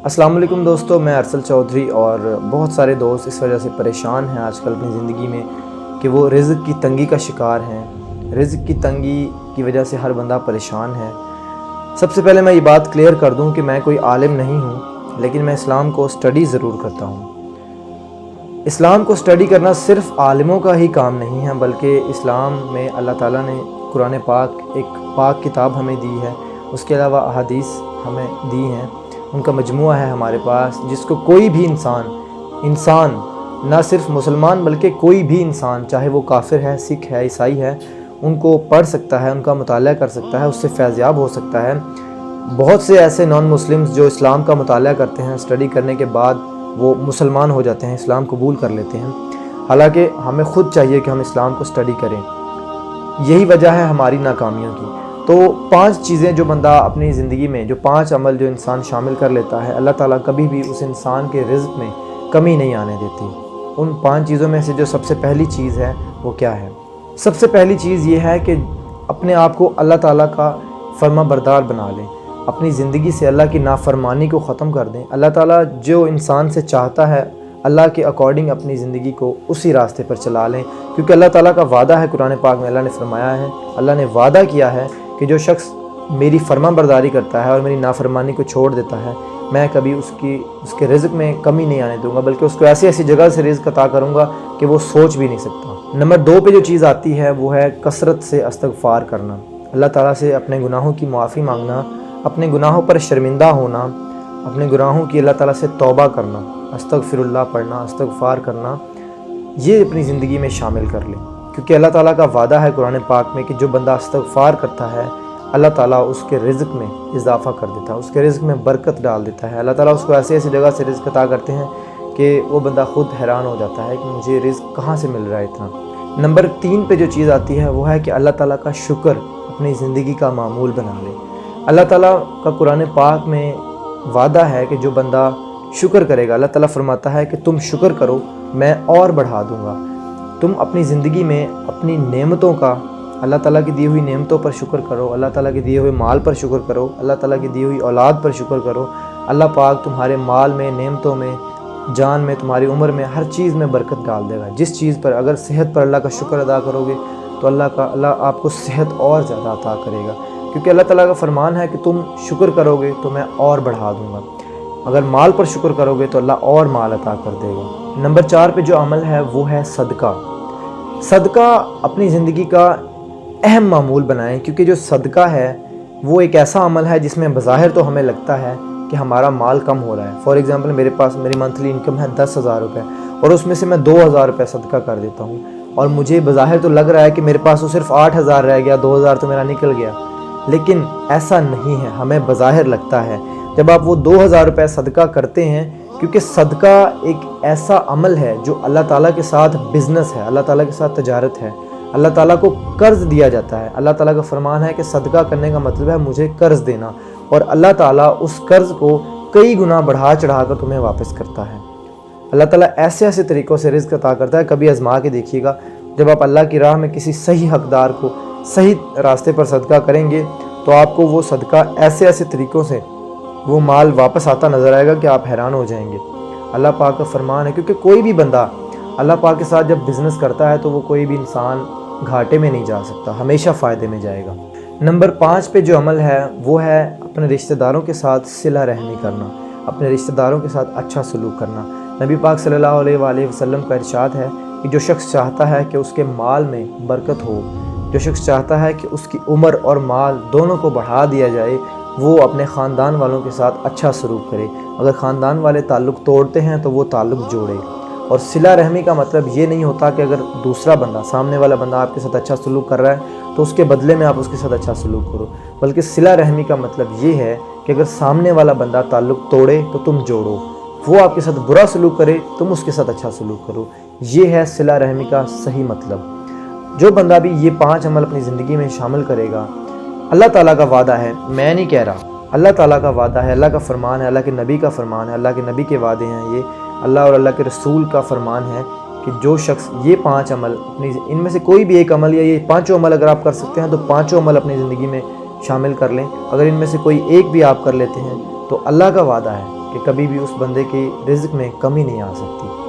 السلام علیکم دوستو، میں ارسل چودھری اور بہت سارے دوست اس وجہ سے پریشان ہیں آج کل اپنی زندگی میں کہ وہ رزق کی تنگی کا شکار ہیں۔ رزق کی تنگی کی وجہ سے ہر بندہ پریشان ہے۔ سب سے پہلے میں یہ بات کلیئر کر دوں کہ میں کوئی عالم نہیں ہوں، لیکن میں اسلام کو اسٹڈی ضرور کرتا ہوں۔ اسلام کو اسٹڈی کرنا صرف عالموں کا ہی کام نہیں ہے، بلکہ اسلام میں اللہ تعالیٰ نے قرآن پاک ایک پاک کتاب ہمیں دی ہے، اس کے علاوہ احادیث ہمیں دی ہیں، ان کا مجموعہ ہے ہمارے پاس، جس کو کوئی بھی انسان نہ صرف مسلمان بلکہ کوئی بھی انسان، چاہے وہ کافر ہے، سکھ ہے، عیسائی ہے، ان کو پڑھ سکتا ہے، ان کا مطالعہ کر سکتا ہے، اس سے فیض یاب ہو سکتا ہے۔ بہت سے ایسے نان مسلمز جو اسلام کا مطالعہ کرتے ہیں، اسٹڈی کرنے کے بعد وہ مسلمان ہو جاتے ہیں، اسلام قبول کر لیتے ہیں، حالانکہ ہمیں خود چاہیے کہ ہم اسلام کو اسٹڈی کریں۔ یہی وجہ ہے ہماری ناکامیوں کی۔ تو 5 چیزیں جو بندہ اپنی زندگی میں، جو 5 عمل جو انسان شامل کر لیتا ہے، اللہ تعالیٰ کبھی بھی اس انسان کے رزق میں کمی نہیں آنے دیتی۔ ان 5 چیزوں میں سے جو سب سے پہلی چیز ہے وہ کیا ہے؟ سب سے پہلی چیز یہ ہے کہ اپنے آپ کو اللہ تعالیٰ کا فرما بردار بنا لیں، اپنی زندگی سے اللہ کی نافرمانی کو ختم کر دیں۔ اللہ تعالیٰ جو انسان سے چاہتا ہے، اللہ کے اکارڈنگ اپنی زندگی کو اسی راستے پر چلا لیں، کیونکہ اللہ تعالیٰ کا وعدہ ہے، قرآن پاک میں اللہ نے فرمایا ہے، اللہ نے وعدہ کیا ہے کہ جو شخص میری فرما برداری کرتا ہے اور میری نافرمانی کو چھوڑ دیتا ہے، میں کبھی اس کے رزق میں کمی نہیں آنے دوں گا، بلکہ اس کو ایسی جگہ سے رزق عطا کروں گا کہ وہ سوچ بھی نہیں سکتا۔ نمبر 2 پہ جو چیز آتی ہے وہ ہے کثرت سے استغفار کرنا، اللہ تعالیٰ سے اپنے گناہوں کی معافی مانگنا، اپنے گناہوں پر شرمندہ ہونا، اپنے گناہوں کی اللہ تعالیٰ سے توبہ کرنا، استغفر اللہ پڑھنا، استغفار کرنا، یہ اپنی زندگی میں شامل کر لیں، کیونکہ اللہ تعالیٰ کا وعدہ ہے قرآن پاک میں کہ جو بندہ استغفار کرتا ہے، اللہ تعالیٰ اس کے رزق میں اضافہ کر دیتا ہے، اس کے رزق میں برکت ڈال دیتا ہے۔ اللہ تعالیٰ اس کو ایسی جگہ سے رزق عطا کرتے ہیں کہ وہ بندہ خود حیران ہو جاتا ہے کہ مجھے رزق کہاں سے مل رہا ہے اتنا۔ نمبر 3 پہ جو چیز آتی ہے وہ ہے کہ اللہ تعالیٰ کا شکر اپنی زندگی کا معمول بنا لے۔ اللہ تعالیٰ کا قرآن پاک میں وعدہ ہے کہ جو بندہ شکر کرے گا، اللہ تعالیٰ فرماتا ہے کہ تم شکر کرو میں اور بڑھا دوں گا۔ تم اپنی زندگی میں اپنی نعمتوں کا، اللہ تعالیٰ کی دی ہوئی نعمتوں پر شکر کرو، اللہ تعالیٰ کے دیے ہوئے مال پر شکر کرو، اللہ تعالیٰ کی دی ہوئی اولاد پر شکر کرو۔ اللہ پاک تمہارے مال میں، نعمتوں میں، جان میں، تمہاری عمر میں، ہر چیز میں برکت ڈال دے گا۔ جس چیز پر، اگر صحت پر اللہ کا شکر ادا کرو گے تو اللہ آپ کو صحت اور زیادہ عطا کرے گا، کیونکہ اللہ تعالیٰ کا فرمان ہے کہ تم شکر کرو گے تو میں اور بڑھا دوں گا۔ اگر مال پر شکر کرو گے تو اللہ اور مال عطا کر دے گا۔ نمبر 4 پہ جو عمل ہے وہ ہے صدقہ۔ صدقہ اپنی زندگی کا اہم معمول بنائیں، کیونکہ جو صدقہ ہے وہ ایک ایسا عمل ہے جس میں بظاہر تو ہمیں لگتا ہے کہ ہمارا مال کم ہو رہا ہے۔ فار ایگزامپل میری منتھلی انکم ہے 10,000 روپے اور اس میں سے میں 2,000 روپے صدقہ کر دیتا ہوں، اور مجھے بظاہر تو لگ رہا ہے کہ میرے پاس تو صرف 8,000 رہ گیا، 2,000 تو میرا نکل گیا، لیکن ایسا نہیں ہے، ہمیں بظاہر لگتا ہے۔ جب آپ وہ 2,000 روپے صدقہ کرتے ہیں، کیونکہ صدقہ ایک ایسا عمل ہے جو اللہ تعالیٰ کے ساتھ بزنس ہے، اللہ تعالیٰ کے ساتھ تجارت ہے، اللہ تعالیٰ کو قرض دیا جاتا ہے۔ اللہ تعالیٰ کا فرمان ہے کہ صدقہ کرنے کا مطلب ہے مجھے قرض دینا، اور اللہ تعالیٰ اس قرض کو کئی گنا بڑھا چڑھا کر تمہیں واپس کرتا ہے۔ اللہ تعالیٰ ایسے طریقوں سے رزق عطا کرتا ہے، کبھی آزما کے دیکھیے گا۔ جب آپ اللہ کی راہ میں کسی صحیح حقدار کو صحیح راستے پر صدقہ کریں گے تو آپ کو وہ صدقہ ایسے طریقوں سے وہ مال واپس آتا نظر آئے گا کہ آپ حیران ہو جائیں گے۔ اللہ پاک کا فرمان ہے، کیونکہ کوئی بھی بندہ اللہ پاک کے ساتھ جب بزنس کرتا ہے تو وہ کوئی بھی انسان گھاٹے میں نہیں جا سکتا، ہمیشہ فائدے میں جائے گا۔ نمبر 5 پہ جو عمل ہے وہ ہے اپنے رشتہ داروں کے ساتھ صلہ رحمی کرنا، اپنے رشتہ داروں کے ساتھ اچھا سلوک کرنا۔ نبی پاک صلی اللہ علیہ وآلہ وسلم کا ارشاد ہے کہ جو شخص چاہتا ہے کہ اس کے مال میں برکت ہو، جو شخص چاہتا ہے کہ اس کی عمر اور مال دونوں کو بڑھا دیا جائے، وہ اپنے خاندان والوں کے ساتھ اچھا سلوک کرے۔ اگر خاندان والے تعلق توڑتے ہیں تو وہ تعلق جوڑے۔ اور صلہ رحمی کا مطلب یہ نہیں ہوتا کہ اگر دوسرا بندہ، سامنے والا بندہ آپ کے ساتھ اچھا سلوک کر رہا ہے تو اس کے بدلے میں آپ اس کے ساتھ اچھا سلوک کرو، بلکہ صلہ رحمی کا مطلب یہ ہے کہ اگر سامنے والا بندہ تعلق توڑے تو تم جوڑو، وہ آپ کے ساتھ برا سلوک کرے تم اس کے ساتھ اچھا سلوک کرو۔ یہ ہے صلہ رحمی کا صحیح مطلب۔ جو بندہ بھی یہ 5 عمل اپنی زندگی میں شامل کرے گا، اللہ تعالیٰ کا وعدہ ہے، میں نہیں کہہ رہا، اللہ تعالیٰ کا وعدہ ہے، اللہ کا فرمان ہے، اللہ کے نبی کا فرمان ہے، اللہ کے نبی کے وعدے ہیں، یہ اللہ اور اللہ کے رسول کا فرمان ہے کہ جو شخص یہ 5 عمل ان میں سے کوئی بھی ایک عمل یا یہ 5 عمل اگر آپ کر سکتے ہیں تو 5 عمل اپنی زندگی میں شامل کر لیں۔ اگر ان میں سے کوئی ایک بھی آپ کر لیتے ہیں تو اللہ کا وعدہ ہے کہ کبھی بھی اس بندے کی رزق میں کمی نہیں آ سکتی۔